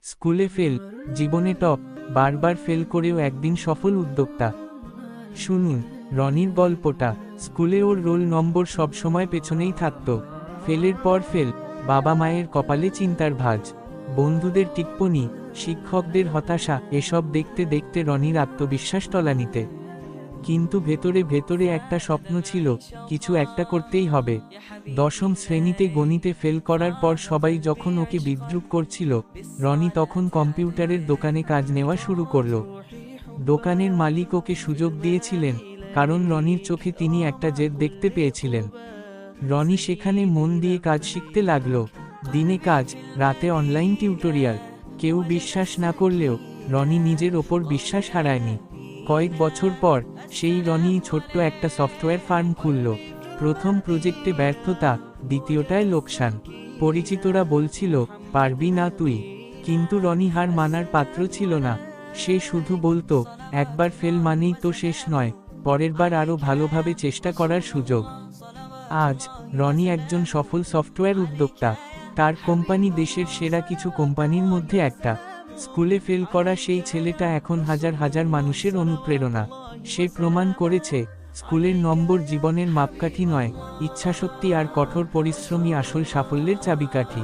স্কুলে ফেল, জীবনে টপ, বারবার ফেল করেও একদিন সফল উদ্যোক্তা। শুনুন রনির গল্পটা। স্কুলে ওর রোল নম্বর সবসময় পেছনেই থাকত। ফেলের পর ফেল, বাবা মায়ের কপালে চিন্তার ভাঁজ, বন্ধুদের টিপ্পনি, শিক্ষকদের হতাশা, এসব দেখতে দেখতে রনির আত্মবিশ্বাস তলানিতে। কিন্তু ভেতরে ভেতরে একটা স্বপ্ন ছিল, কিছু একটা করতেই হবে। দশম শ্রেণীতে গণিতে ফেল করার পর সবাই যখন ওকে বিদ্রূপ করছিল, রনি তখন কম্পিউটারের দোকানে কাজ নেওয়া শুরু করল। দোকানের মালিক ওকে সুযোগ দিয়েছিলেন, কারণ রনির চোখে তিনি একটা জেদ দেখতে পেয়েছিলেন। রনি সেখানে মন দিয়ে কাজ শিখতে লাগল। দিনে কাজ, রাতে অনলাইন টিউটোরিয়াল। কেউ বিশ্বাস না করলেও রনি নিজের ওপর বিশ্বাস হারায়নি। কয়েক বছর পর সেই রনি ছোট্ট একটা সফটওয়্যার ফার্ম খুলল। প্রথম প্রজেক্টে ব্যর্থতা, দ্বিতীয়টায় লোকসান। পরিচিতরা বলছিল, পারবি না তুই। কিন্তু রনি হার মানার পাত্র ছিল না। সে শুধু বলতো, একবার ফেল মানেই তো শেষ নয়, পরের বার আরও ভালোভাবে চেষ্টা করার সুযোগ। আজ রনি একজন সফল সফটওয়্যার উদ্যোক্তা। তার কোম্পানি দেশের সেরা কিছু কোম্পানির মধ্যে একটা। স্কুলে ফেল করা সেই ছেলেটা এখন হাজার হাজার মানুষের অনুপ্রেরণা। সে প্রমাণ করেছে, স্কুলের নম্বর জীবনের মাপকাঠি নয়, ইচ্ছাশক্তি আর কঠোর পরিশ্রমই আসল সাফল্যের চাবিকাঠি।